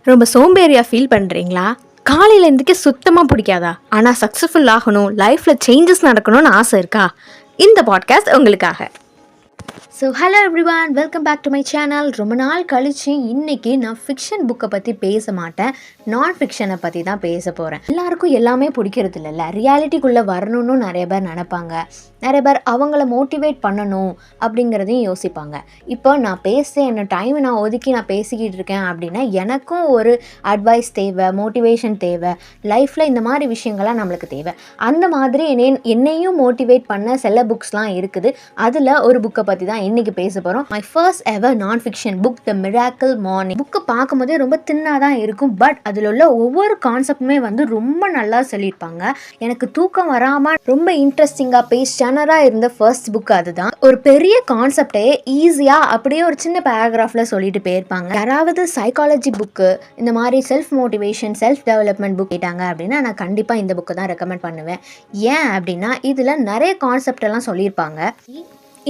ரொம்ப சோம்பேறியாக ஃபீல் பண்ணுறீங்களா? காலையில் எழுந்திரிக்க சுத்தமாக பிடிக்காதா? ஆனால் சக்ஸஸ்ஃபுல் ஆகணும், லைஃப்பில் சேஞ்சஸ் நடக்கணும்னு ஆசை இருக்கா? இந்த பாட்காஸ்ட் உங்களுக்காக. So hello everyone, welcome back to my channel. ரொம்ப நாள் கழித்து இன்றைக்கி நான் ஃபிக்ஷன் புக்கை பற்றி பேச மாட்டேன், நான் ஃபிக்ஷனை பற்றி தான் பேச போகிறேன். எல்லாருக்கும் எல்லாமே பிடிக்கிறது இல்லைல்ல, ரியாலிட்டிக்குள்ளே வரணும்னு நிறைய பேர் நினைப்பாங்க, நிறைய பேர் அவங்கள மோட்டிவேட் பண்ணணும் அப்படிங்கிறதையும் யோசிப்பாங்க. இப்போ நான் என்ன டைம் நான் ஒதுக்கி நான் பேசிக்கிட்டு இருக்கேன் அப்படின்னா எனக்கும் ஒரு அட்வைஸ் தேவை, மோட்டிவேஷன் தேவை, லைஃப்பில் இந்த மாதிரி விஷயங்கள்லாம் நம்மளுக்கு தேவை. அந்த மாதிரி என்னையும் மோட்டிவேட் பண்ண சில புக்ஸ்லாம் இருக்குது. அதில் ஒரு புக்கை பற்றி தான் இன்னைக்கு பேச போகிறோம். மை ஃபர்ஸ்ட் எவர் நான் ஃபிக்ஷன் புக், த மிராக்கிள் மார்னிங். புக்கு பார்க்கும்போதே ரொம்ப தின்னாக தான் இருக்கும், பட் அதில் உள்ள ஒவ்வொரு கான்செப்டுமே ரொம்ப நல்லா சொல்லியிருப்பாங்க. எனக்கு தூக்கம் வராமல் ரொம்ப இன்ட்ரெஸ்டிங்காக பேஸ் ஜானராக இருந்த ஃபர்ஸ்ட் புக் அதுதான். ஒரு பெரிய கான்செப்டே ஈஸியாக அப்படியே ஒரு சின்ன பேராகிராஃபில் சொல்லிட்டு போயிருப்பாங்க. யாராவது சைக்காலஜி புக்கு, இந்த மாதிரி self motivation, self development book கேட்டாங்க அப்படின்னா நான் கண்டிப்பாக இந்த புக்கை தான் ரெக்கமெண்ட் பண்ணுவேன். ஏன் அப்படின்னா இதில் நிறைய கான்செப்ட் எல்லாம் சொல்லியிருப்பாங்க.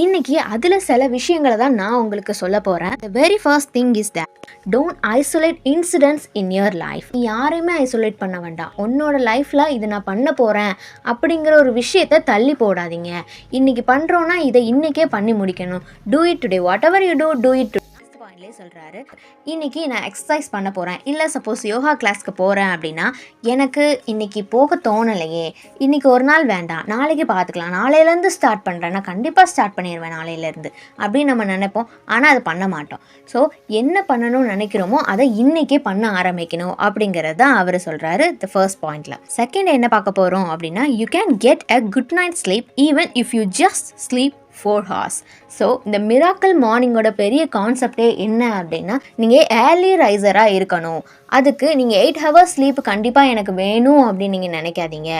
இன்னைக்கு அதில் சில விஷயங்களை தான் நான் உங்களுக்கு சொல்ல போகிறேன். The very first thing is that don't isolate incidents in your life. நீ யாரையுமே ஐசோலேட் பண்ண வேண்டாம். உன்னோட லைஃப்பில் இது நான் பண்ண போகிறேன் அப்படிங்கிற ஒரு விஷயத்தை தள்ளி போடாதீங்க. இன்னைக்கு பண்ணுறோன்னா இதை இன்றைக்கே பண்ணி முடிக்கணும். Do it today. Whatever you do it today. சொல்கிறாரு, இன்னைக்கு நான் எக்ஸசைஸ் பண்ண போகிறேன், இல்லை சப்போஸ் யோகா கிளாஸ்க்கு போகிறேன் அப்படின்னா எனக்கு இன்னைக்கு போக தோணலையே, இன்னைக்கு ஒரு நாள் வேண்டாம், நாளைக்கு பார்த்துக்கலாம், நாளையிலேருந்து ஸ்டார்ட் பண்ணுறேன், நான் கண்டிப்பாக ஸ்டார்ட் பண்ணிடுவேன் நாளையிலேருந்து அப்படின்னு நம்ம நினைப்போம். ஆனால் அது பண்ண மாட்டோம். ஸோ என்ன பண்ணணும்னு நினைக்கிறோமோ அதை இன்னைக்கே பண்ண ஆரம்பிக்கணும் அப்படிங்கிறது தான் அவர் சொல்கிறாரு த ஃபர்ஸ்ட் பாயிண்டில். செகண்ட் என்ன பார்க்க போகிறோம் அப்படின்னா, you can get a good night sleep even if you just sleep 4 hours. So இந்த மிராக்கிள் மார்னிங்கோட பெரிய கான்செப்டே என்ன அப்படின்னா, நீங்கள் ஏர்லி ரைசராக இருக்கணும். அதுக்கு நீங்கள் 8 hours ஸ்லீப் கண்டிப்பாக எனக்கு வேணும் அப்படின்னு நீங்கள் நினைக்காதீங்க.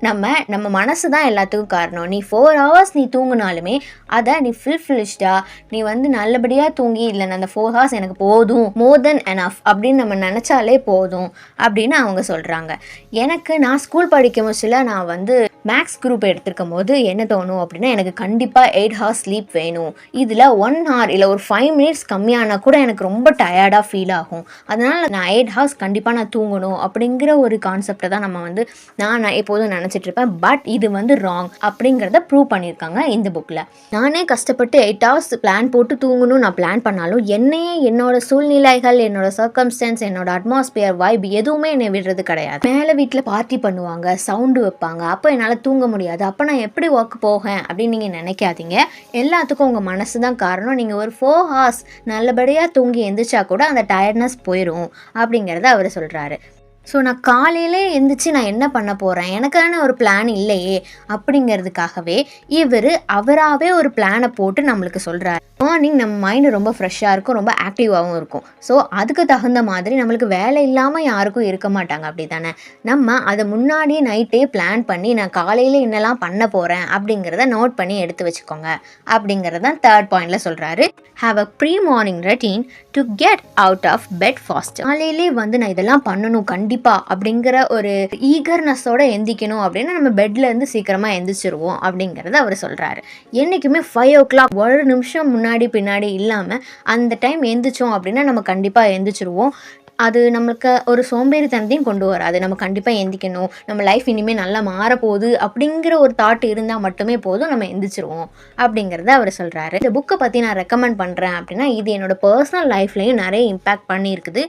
நம்ம மனசு தான் எல்லாத்துக்கும் காரணம். நீ 4 hours நீ தூங்கினாலுமே அதை நீ ஃபில்ஃபில்டாக நீ நல்லபடியாக தூங்கி, இல்லை அந்த 4 hours எனக்கு போதும், மோர் தென் எனஃப் அப்படின்னு நம்ம நினச்சாலே போதும் அப்படின்னு அவங்க சொல்கிறாங்க. நான் ஸ்கூல் படிக்கும் போதுல நான் மேக்ஸ் குரூப் எடுத்திருக்கும் போது என்ன தோணும் அப்படின்னா, எனக்கு கண்டிப்பாக 8 hours ஸ்லீப் வேணும். இதில் 1 hour இல்லை ஒரு 5 minutes கம்மியானால் கூட எனக்கு ரொம்ப டயர்டாக ஃபீல் ஆகும். அதனால் நான் 8 hours கண்டிப்பாக நான் தூங்கணும் அப்படிங்கிற ஒரு கான்செப்டை தான் நான் எப்போதும் நினச்சிட்ருப்பேன். பட் இது ராங் அப்படிங்கிறத ப்ரூவ் பண்ணியிருக்காங்க இந்த புக்கில். நானே கஷ்டப்பட்டு 8 hours பிளான் போட்டு தூங்கணும் நான் பிளான் பண்ணாலும் என்னையே என்னோட சூழ்நிலைகள், என்னோட சர்க்கம்ஸ்டன்ஸ், என்னோட அட்மாஸ்பியர், வைப் எதுவுமே என்னை விடுறது கிடையாது. மேலே வீட்டில் பார்ட்டி பண்ணுவாங்க, சவுண்டு வைப்பாங்க, அப்போ என்னால் தூங்க முடியாது. அப்போ நான் எப்படி ஒர்க் போகேன் அப்படின்னு நீங்கள் நினைக்காதீங்க. எல்லாத்துக்கும் உங்கள் மனசு தான் காரணம். நீங்கள் ஒரு 4 hours நல்லபடியாக தூங்கி எந்திரிச்சா கூட அந்த டயர்ட்னஸ் போயிடும் அப்படிங்கிறத அவர் சொல்கிறாரு. ஸோ நான் காலையிலே எழுந்திரிச்சு நான் என்ன பண்ண போகிறேன், எனக்கான ஒரு பிளான் இல்லையே அப்படிங்கிறதுக்காகவே அவராகவே ஒரு பிளானை போட்டு நம்மளுக்கு சொல்கிறாரு. மார்னிங் நம்ம மைண்டு ரொம்ப ஃப்ரெஷ்ஷாக இருக்கும், ரொம்ப ஆக்டிவாகவும் இருக்கும். ஸோ அதுக்கு தகுந்த மாதிரி நம்மளுக்கு வேலை இல்லாமல் யாருக்கும் இருக்க மாட்டாங்க, அப்படி தானே? நம்ம அதை முன்னாடியே நைட்டே பிளான் பண்ணி நான் காலையில் என்னெல்லாம் பண்ண போகிறேன் அப்படிங்கிறத நோட் பண்ணி எடுத்து வச்சுக்கோங்க அப்படிங்கிறதான் தேர்ட் பாயிண்டில் சொல்கிறாரு. Have a pre morning routine to get out of bed fast. காலையிலே நான் இதெல்லாம் பண்ணணும் கண்டிப்பாக அப்படிங்கிற ஒரு ஈகர்னஸோட எந்திக்கணும் அப்படின்னா நம்ம பெட்லேருந்து சீக்கிரமாக எந்திரிச்சிருவோம் அப்படிங்கிறத அவர் சொல்கிறாரு. என்றைக்குமே 5 o'clock ஒரு நிமிஷம் முன்னாடி பின்னாடி இல்லாமல் அந்த டைம் எந்திரிச்சோம் அப்படின்னா நம்ம கண்டிப்பாக எந்திரிச்சிருவோம். அது நம்மளுக்கு ஒரு சோம்பேறித்தனத்தையும் கொண்டு வராது. நம்ம கண்டிப்பாக எந்திக்கணும், நம்ம லைஃப் இனிமேல் நல்லா மாறப்போகுது அப்படிங்கிற ஒரு தாட் இருந்தால் மட்டுமே போதும், நம்ம எந்திரிச்சிருவோம் அப்படிங்கிறத அவர் சொல்கிறாரு. இந்த புக்கை பற்றி நான் ரெக்கமெண்ட் பண்ணுறேன் அப்படின்னா இது என்னோடய பர்சனல் லைஃப்லையும் நிறைய இம்பேக்ட் பண்ணியிருக்குது.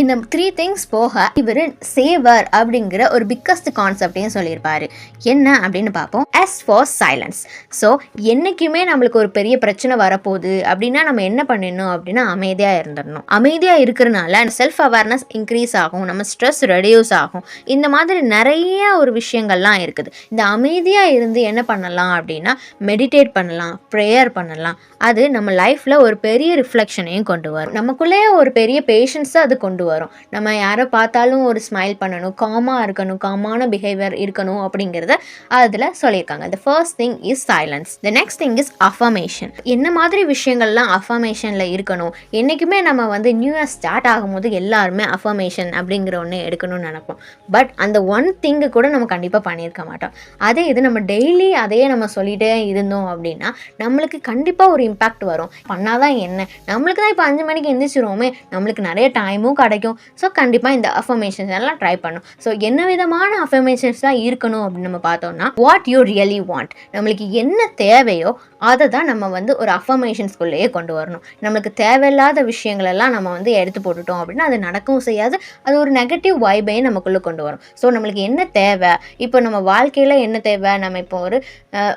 இந்த 3 things போக இவர் சேவர் அப்படிங்கிற ஒரு பிக்கஸ்ட் கான்செப்டையும் சொல்லியிருப்பாரு. என்ன அப்படின்னு பார்ப்போம். S for silence. ஸோ என்றைக்குமே நம்மளுக்கு ஒரு பெரிய பிரச்சனை வரப்போகுது அப்படின்னா நம்ம என்ன பண்ணிடணும் அப்படின்னா அமைதியாக இருந்துடணும். அமைதியாக இருக்கிறனால செல்ஃப் அவேர்னஸ் இன்க்ரீஸ் ஆகும், நம்ம ஸ்ட்ரெஸ் ரெடியூஸ் ஆகும். இந்த மாதிரி நிறைய ஒரு விஷயங்கள்லாம் இருக்குது. இந்த அமைதியாக இருந்து என்ன பண்ணலாம் அப்படின்னா மெடிடேட் பண்ணலாம், ப்ரேயர் பண்ணலாம். அது நம்ம லைஃப்பில் ஒரு பெரிய ரிஃப்ளெக்ஷனையும் கொண்டு வரும். நமக்குள்ளேயே ஒரு பெரிய பேஷன்ஸை அது கொண்டு வரும். நம்ம யாரை பார்த்தாலும் ஒரு ஸ்மைல் பண்ணணும், காமாக இருக்கணும், காமான பிஹேவியர் இருக்கணும் அப்படிங்கிறத அதில் சொல்லியிருக்காங்க. The first thing is silence. The next thing is affirmation. என்ன மாதிரி விஷயங்கள்லாம் அஃபர்மேஷனில் இருக்கணும். என்றைக்குமே நம்ம நியூ இயர் ஸ்டார்ட் ஆகும்போது எல்லாருமே அஃபர்மேஷன் அப்படிங்கிற ஒன்று எடுக்கணும்னு நினைப்போம். பட் அந்த ஒன் திங்கு கூட நம்ம கண்டிப்பாக பண்ணியிருக்க மாட்டோம். அதே இது நம்ம டெய்லி அதையே நம்ம சொல்லிகிட்டே இருந்தோம் அப்படின்னா நம்மளுக்கு கண்டிப்பாக ஒரு இம்பேக்ட் வரும். பண்ணாதான் என்ன, நம்மளுக்கு தான் இப்போ 5 மணிக்கு எந்திரிச்சிருவோமே, நம்மளுக்கு நிறைய டைமும் கிடைக்கும். ஸோ கண்டிப்பாக இந்த அஃபர்மேஷன்ஸ் எல்லாம் ட்ரை பண்ணும். ஸோ என்ன விதமான அஃபர்மேஷன்ஸ் தான் இருக்கணும் அப்படின்னு நம்ம பார்த்தோம்னா, வாட் யூ ரியலி வாண்ட், நம்மளுக்கு என்ன தேவையோ அதை தான் நம்ம வந்து ஒரு அஃபர்மேஷன்ஸ்குள்ளேயே கொண்டு வரணும். நம்மளுக்கு தேவையில்லாத விஷயங்களெல்லாம் நம்ம வந்து எடுத்து போட்டுட்டோம் அப்படின்னா அது நடக்கவும் செய்யாது. அது ஒரு நெகட்டிவ் வைபையும் நமக்குள்ளே கொண்டு வரும். ஸோ நம்மளுக்கு என்ன தேவை, இப்போ நம்ம வாழ்க்கையில் என்ன தேவை, நம்ம இப்போ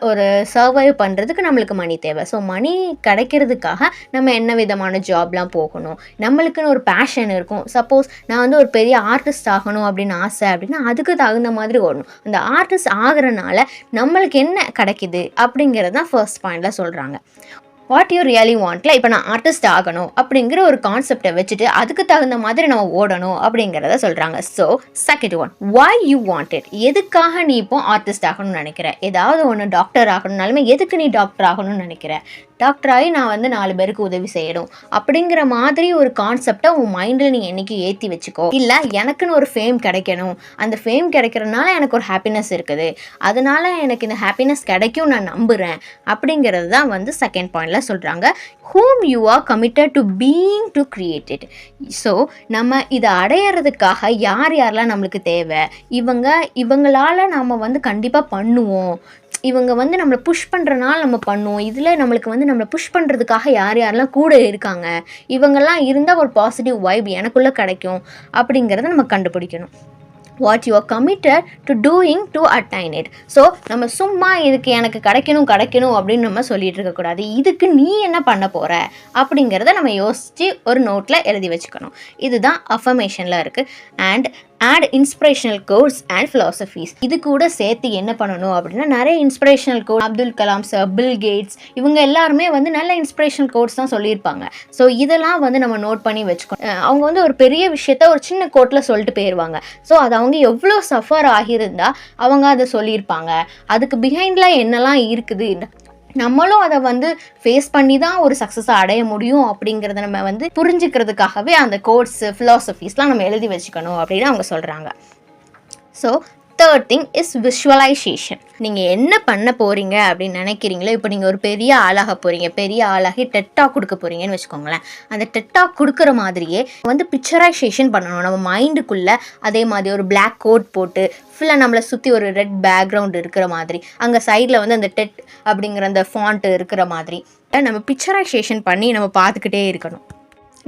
ஒரு சர்வைவ் பண்ணுறதுக்கு நம்மளுக்கு மணி தேவை. ஸோ மணி கிடைக்கிறதுக்காக நம்ம என்ன விதமான ஜாப்லாம் போகணும், நம்மளுக்குன்னு ஒரு பேஷன் இருக்கும். சப்போஸ் நான் வந்து ஒரு பெரிய ஆர்டிஸ்ட் ஆகணும் அப்படின்னு ஆசை அப்படின்னா அதுக்கு தகுந்த மாதிரி ஓடணும். அந்த ஆர்டிஸ்ட் ஆகிறனால நம்மளுக்கு என்ன கிடைக்கிது அப்படிங்கிறது தான் ஃபர்ஸ்ட் பாயிண்டில் சொல்கிறாங்க. வாட் யூ ரியலி வாண்ட்டில் இப்போ நான் ஆர்டிஸ்ட் ஆகணும் அப்படிங்கிற ஒரு கான்செப்டை வச்சுட்டு அதுக்கு தகுந்த மாதிரி நம்ம ஓடணும் அப்படிங்கிறத சொல்கிறாங்க. So second one, why you want it, எதுக்காக நீ இப்போ ஆர்டிஸ்ட் ஆகணும்னு நினைக்கிற, ஏதாவது ஒன்று டாக்டர் ஆகணும்னாலுமே எதுக்கு நீ டாக்டர் ஆகணும்னு நினைக்கிற, டாக்டராகி நான் வந்து 4 பேருக்கு உதவி செய்யணும் அப்படிங்கிற மாதிரி ஒரு கான்செப்டை உன் மைண்டில் நீ என்னைக்கு ஏற்றி வச்சுக்கோ. இல்லை எனக்குன்னு ஒரு ஃபேம் கிடைக்கணும், அந்த ஃபேம் கிடைக்கிறதுனால எனக்கு ஒரு ஹாப்பினஸ் இருக்குது, அதனால எனக்கு இந்த ஹாப்பினஸ் கிடைக்கும் நான் நம்புகிறேன் அப்படிங்கிறது தான் வந்து செகண்ட் பாயிண்டில் சொல்கிறாங்க. whom you are committed to being to create it. So நம்ம இதை அடையிறதுக்காக யார் யாரெல்லாம் நம்மளுக்கு தேவை, இவங்களால நம்ம வந்து கண்டிப்பாக பண்ணுவோம், இவங்க வந்து நம்மளை புஷ் பண்ணுறனால நம்ம பண்ணுவோம், இதில் நம்மளுக்கு வந்து நம்மளை புஷ் பண்ணுறதுக்காக யாரெல்லாம் கூட இருக்காங்க, இவங்கெல்லாம் இருந்தால் ஒரு பாசிட்டிவ் வைப் எனக்குள்ளே கிடைக்கும் அப்படிங்கிறத நம்ம கண்டுபிடிக்கணும். What you are committed to doing to attain it. So நம்ம சும்மா இதுக்கு எனக்கு கிடைக்கணும் அப்படின்னு நம்ம சொல்லிட்டு இருக்கக்கூடாது. இதுக்கு நீ என்ன பண்ண போகிற அப்படிங்கிறத நம்ம யோசித்து ஒரு நோட்டில் எழுதி வச்சுக்கணும். இதுதான் அஃபர்மேஷனில் இருக்குது. And add inspirational quotes and philosophies. இது கூட சேர்த்து என்ன பண்ணணும் அப்படின்னா நிறைய inspirational quote, Abdul Kalam sir, Bill Gates, இவங்க எல்லாருமே வந்து நல்ல இன்ஸ்பிரேஷனல் கோட்ஸ் தான் சொல்லியிருப்பாங்க. ஸோ இதெல்லாம் வந்து நம்ம நோட் பண்ணி வச்சுக்கணும். அவங்க வந்து ஒரு பெரிய விஷயத்த ஒரு சின்ன கோட்டில் சொல்லிட்டு போயிடுவாங்க. ஸோ அது அவங்க எவ்வளோ சஃபர் ஆகியிருந்தா அவங்க அதை சொல்லியிருப்பாங்க, அதுக்கு பிஹைண்டில் என்னெல்லாம் இருக்குது, நம்மளும் அதை வந்து ஃபேஸ் பண்ணி தான் ஒரு சக்ஸஸை அடைய முடியும் அப்படிங்கிறத நம்ம வந்து புரிஞ்சுக்கிறதுக்காகவே அந்த கோட்ஸ், ஃபிலாசபிஸ்லாம் நம்ம எழுதி வச்சுக்கணும் அப்படின்னு அவங்க சொல்கிறாங்க. So third thing is visualisation. நீங்கள் என்ன பண்ண போகிறீங்க அப்படின்னு நினைக்கிறீங்களோ, இப்போ நீங்கள் ஒரு பெரிய ஆளாக போகிறீங்க, பெரிய ஆளாகி டெட்டாக் கொடுக்க போகிறீங்கன்னு வச்சுக்கோங்களேன். அந்த டெட்டாக் கொடுக்குற மாதிரியே வந்து பிக்சரைசேஷன் பண்ணணும் நம்ம மைண்டுக்குள்ளே. அதே மாதிரி ஒரு பிளாக் கோட் போட்டு ஃபுல்லாக நம்மளை சுற்றி ஒரு ரெட் பேக்ரவுண்ட் இருக்கிற மாதிரி, அங்கே சைடில் வந்து அந்த டெட் அப்படிங்கிற அந்த ஃபாண்ட்டு இருக்கிற மாதிரி நம்ம பிக்சரைசேஷன் பண்ணி நம்ம பார்த்துக்கிட்டே இருக்கணும்.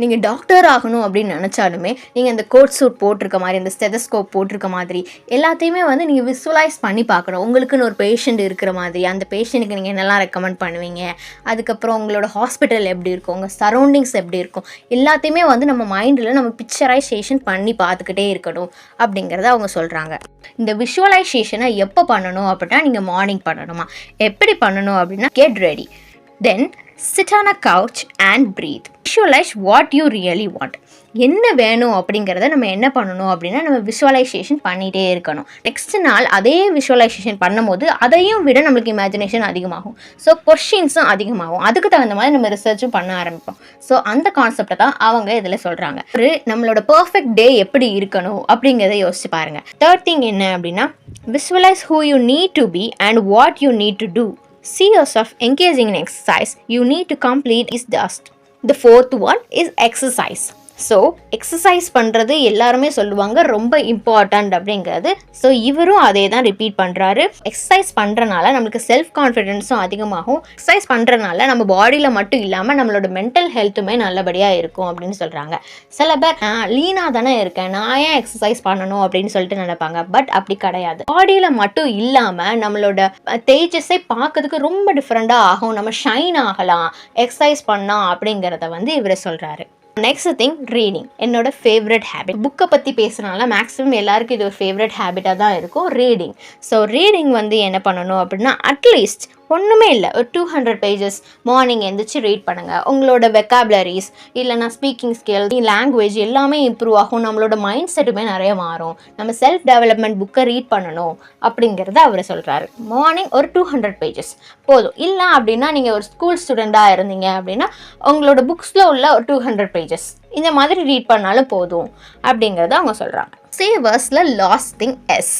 நீங்கள் டாக்டர் ஆகணும் அப்படின்னு நினச்சாலுமே நீங்கள் அந்த கோட் சூட் போட்டிருக்க மாதிரி, அந்த ஸ்டெதஸ்கோப் போட்டிருக்க மாதிரி எல்லாத்தையுமே வந்து நீங்கள் விசுவலைஸ் பண்ணி பார்க்கணும். உங்களுக்குன்னு ஒரு பேஷண்ட் இருக்கிற மாதிரி, அந்த பேஷண்ட்டுக்கு நீங்கள் என்னெல்லாம் ரெக்கமெண்ட் பண்ணுவீங்க, அதுக்கப்புறம் உங்களோட ஹாஸ்பிட்டல் எப்படி இருக்கும், உங்கள் சரௌண்டிங்ஸ் எப்படி இருக்கும், எல்லாத்தையுமே வந்து நம்ம மைண்டில் நம்ம பிக்சரைசேஷன் பண்ணி பார்த்துக்கிட்டே இருக்கணும் அப்படிங்கிறத அவங்க சொல்கிறாங்க. இந்த விஷுவலைசேஷனை எப்போ பண்ணணும் அப்படின்னா நீங்கள் மார்னிங் பண்ணணுமா. எப்படி பண்ணணும் அப்படின்னா, get ready, then sit on a couch and breathe. Visualize what you really want. என்ன வேணும் அப்படிங்கிறத நம்ம என்ன பண்ணணும் அப்படின்னா நம்ம விஷுவலைசேஷன் பண்ணிகிட்டே இருக்கணும். நெக்ஸ்ட் நாள் அதே விஷுவலைசேஷன் பண்ணும்போது அதையும் விட நம்மளுக்கு இமேஜினேஷன் அதிகமாகும். ஸோ கொஷின்ஸும் அதிகமாகும். அதுக்கு தகுந்த மாதிரி நம்ம ரிசர்ச்சும் பண்ண ஆரம்பிப்போம். ஸோ அந்த கான்செப்டை தான் அவங்க இதில் சொல்கிறாங்க. ஒரு நம்மளோட பர்ஃபெக்ட் டே எப்படி இருக்கணும் அப்படிங்கிறத யோசிச்சு பாருங்கள். தேர்ட் திங் என்ன அப்படின்னா, visualize who you need to be and what you need to do. See yourself engaging in exercise you need to complete is just. The fourth one is exercise. So exercise பண்ணுறது எல்லாருமே சொல்லுவாங்க ரொம்ப important அப்படிங்கிறது. So இவரும் அதே தான் repeat பண்ணுறாரு. Exercise பண்ணுறனால நம்மளுக்கு செல்ஃப் கான்ஃபிடென்ஸும் அதிகமாகும். எக்ஸசைஸ் பண்ணுறனால நம்ம பாடியில் மட்டும் இல்லாமல் நம்மளோட மென்டல் ஹெல்த்துமே நல்லபடியாக இருக்கும் அப்படின்னு சொல்கிறாங்க. சில பேர் லீனாக தானே இருக்கேன், நான் ஏன் எக்ஸசைஸ் பண்ணணும் அப்படின்னு சொல்லிட்டு நினைப்பாங்க. பட் அப்படி கிடையாது. பாடியில் மட்டும் இல்லாமல் நம்மளோட தேஜஸை பார்க்கறதுக்கு ரொம்ப டிஃப்ரெண்ட்டாக ஆகும், நம்ம ஷைன் ஆகலாம் எக்ஸசைஸ் பண்ணால் அப்படிங்கிறத வந்து இவர் சொல்கிறாரு. Next thing, reading. என்னோட ஃபேவரட் ஹேபிட். புக்கை பற்றி பேசுகிறனால மேக்ஸிமம் எல்லாருக்கும் இது ஒரு ஃபேவரட் ஹேபிட்டாக தான் இருக்கும், ரீடிங். ஸோ ரீடிங் வந்து என்ன பண்ணணும் அப்படின்னா, அட்லீஸ்ட் ஒன்றுமே இல்லை, ஒரு 200 pages மார்னிங் எழுந்திரிச்சு ரீட் பண்ணுங்கள். உங்களோட வெக்காபுலரிஸ் இல்லைனா ஸ்பீக்கிங் ஸ்கில், லாங்குவேஜ் எல்லாமே இம்ப்ரூவ் ஆகும். நம்மளோட மைண்ட் செட்டுமே நிறைய மாறும். நம்ம செல்ஃப் டெவலப்மெண்ட் புக்கை ரீட் பண்ணணும் அப்படிங்கிறத அவர் சொல்கிறாரு. மார்னிங் ஒரு 200 pages போதும். இல்லை அப்படின்னா நீங்கள் ஒரு ஸ்கூல் ஸ்டூடெண்ட்டாக இருந்தீங்க அப்படின்னா உங்களோட புக்ஸில் உள்ள ஒரு 200 pages இந்த மாதிரி ரீட் பண்ணாலும் போதும் அப்படிங்கிறத அவங்க சொல்கிறாங்க. சேவர்ஸில் லாஸ்ட் திங் எஸ்.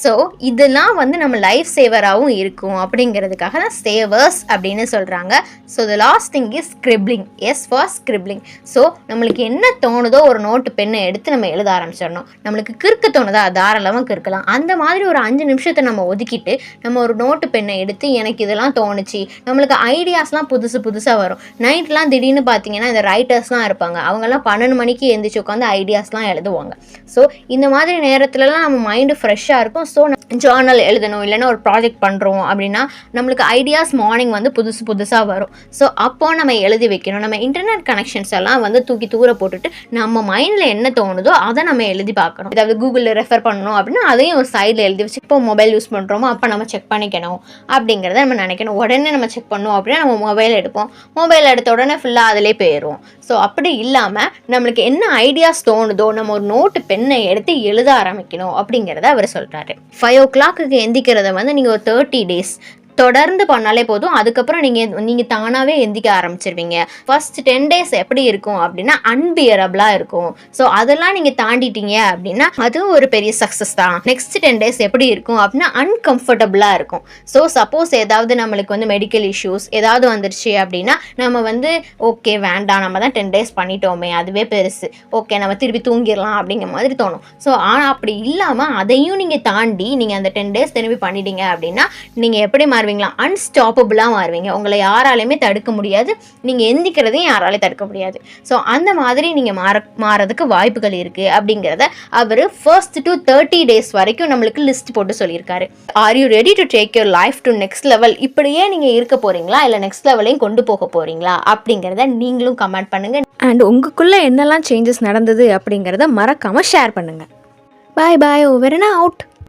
ஸோ இதெல்லாம் வந்து நம்ம லைஃப் சேவராகவும் இருக்கும் அப்படிங்கிறதுக்காக தான் சேவர்ஸ் அப்படின்னு சொல்கிறாங்க. So the last thing is scribbling. Yes for scribbling. So நம்மளுக்கு என்ன தோணுதோ ஒரு நோட்டு பெண்ணை எடுத்து நம்ம எழுத ஆரம்பிச்சிடணும். நம்மளுக்கு கிறுக்க தோணுதா தாராளமாக கிறுக்கலாம். அந்த மாதிரி ஒரு 5 நிமிஷத்தை நம்ம ஒதுக்கிட்டு நம்ம ஒரு நோட்டு பெண்ணை எடுத்து எனக்கு இதெல்லாம் தோணுச்சு, நம்மளுக்கு ஐடியாஸ்லாம் புதுசாக வரும். நைட்லாம் திடீர்னு பார்த்தீங்கன்னா இந்த ரைட்டர்ஸ்லாம் இருப்பாங்க, அவங்கெல்லாம் 12 மணிக்கு எழுந்திரிச்சு உட்காந்து ஐடியாஸ்லாம் எழுதுவாங்க. ஸோ இந்த மாதிரி நேரத்துலலாம் நம்ம மைண்டு ஃப்ரெஷ்ஷாக இருக்கும். ஸோ ஜேர்னல் எழுதணும், இல்லைன்னா ஒரு ப்ராஜெக்ட் பண்ணுறோம் அப்படின்னா நம்மளுக்கு ஐடியாஸ் மார்னிங் வந்து புதுசாக வரும். ஸோ அப்போ நம்ம எழுதி வைக்கணும். நம்ம இன்டர்நெட் கனெக்ஷன்ஸ் எல்லாம் வந்து தூக்கி தூர போட்டுட்டு நம்ம மைண்டில் என்ன தோணுதோ அதை நம்ம எழுதி பார்க்கணும். அதாவது கூகுளில் ரெஃபர் பண்ணணும் அப்படின்னா அதையும் ஒரு சைடில் எழுதி வச்சு, இப்போ மொபைல் யூஸ் பண்ணுறோமோ அப்போ நம்ம செக் பண்ணிக்கணும் அப்படிங்கிறத நம்ம நினைக்கணும். உடனே நம்ம செக் பண்ணோம் அப்படின்னா நம்ம மொபைல் எடுப்போம், மொபைல் எடுத்த உடனே ஃபுல்லாக அதிலே போயிடும். ஸோ அப்படி இல்லாமல் நம்மளுக்கு என்ன ஐடியாஸ் தோணுதோ நம்ம ஒரு நோட்டு பெண்ணை எடுத்து எழுத ஆரம்பிக்கணும் அப்படிங்கிறத அவர் சொல்கிறாரு. 5 o'clock எந்திக்கிறத வந்து நீங்கள் ஒரு 30 days தொடர்ந்து பண்ணாலே போதும். அதுக்கப்புறம் நீங்கள் தானாகவே எந்திக்க ஆரம்பிச்சிருவீங்க. ஃபர்ஸ்ட் 10 days எப்படி இருக்கும் அப்படின்னா அன்பியரபிளாக இருக்கும். ஸோ அதெல்லாம் நீங்கள் தாண்டிட்டீங்க அப்படின்னா அதுவும் ஒரு பெரிய சக்ஸஸ் தான். நெக்ஸ்ட் 10 days எப்படி இருக்கும் அப்படின்னா அன்கம்ஃபர்டபுளாக இருக்கும். ஸோ சப்போஸ் ஏதாவது நம்மளுக்கு வந்து மெடிக்கல் இஷ்யூஸ் ஏதாவது வந்துருச்சு அப்படின்னா நம்ம வந்து ஓகே வேண்டாம், நம்ம தான் 10 days பண்ணிட்டோமே அதுவே பெருசு, ஓகே நம்ம திருப்பி தூங்கிடலாம் அப்படிங்கிற மாதிரி தோணும். ஸோ ஆனால் அப்படி இல்லாமல் அதையும் நீங்கள் தாண்டி நீங்கள் அந்த 10 days திரும்பி பண்ணிட்டீங்க அப்படின்னா நீங்கள் எப்படி மாறுவீங்களா? அன்ஸ்டாப்பபிளாக மாறுவீங்க. உங்களை யாராலையுமே தடுக்க முடியாது, நீங்கள் எந்திக்கிறதையும் யாராலையும் தடுக்க முடியாது. ஸோ அந்த மாதிரி நீங்கள் மாறதுக்கு வாய்ப்புகள் இருக்குது அப்படிங்கிறத அவர் first to 30 days வரைக்கும் நம்மளுக்கு லிஸ்ட் போட்டு சொல்லியிருக்காரு. Are you ready to take your life to next level? இப்படியே நீங்கள் இருக்க போகிறீங்களா இல்லை நெக்ஸ்ட் லெவலையும் கொண்டு போக போகிறீங்களா அப்படிங்கிறத நீங்களும் கமெண்ட் பண்ணுங்கள். அண்ட் உங்களுக்குள்ளே என்னெல்லாம் சேஞ்சஸ் நடந்தது அப்படிங்கிறத மறக்காமல் ஷேர் பண்ணுங்கள். பாய் பாய், ஓவர் அண்ட் அவுட்.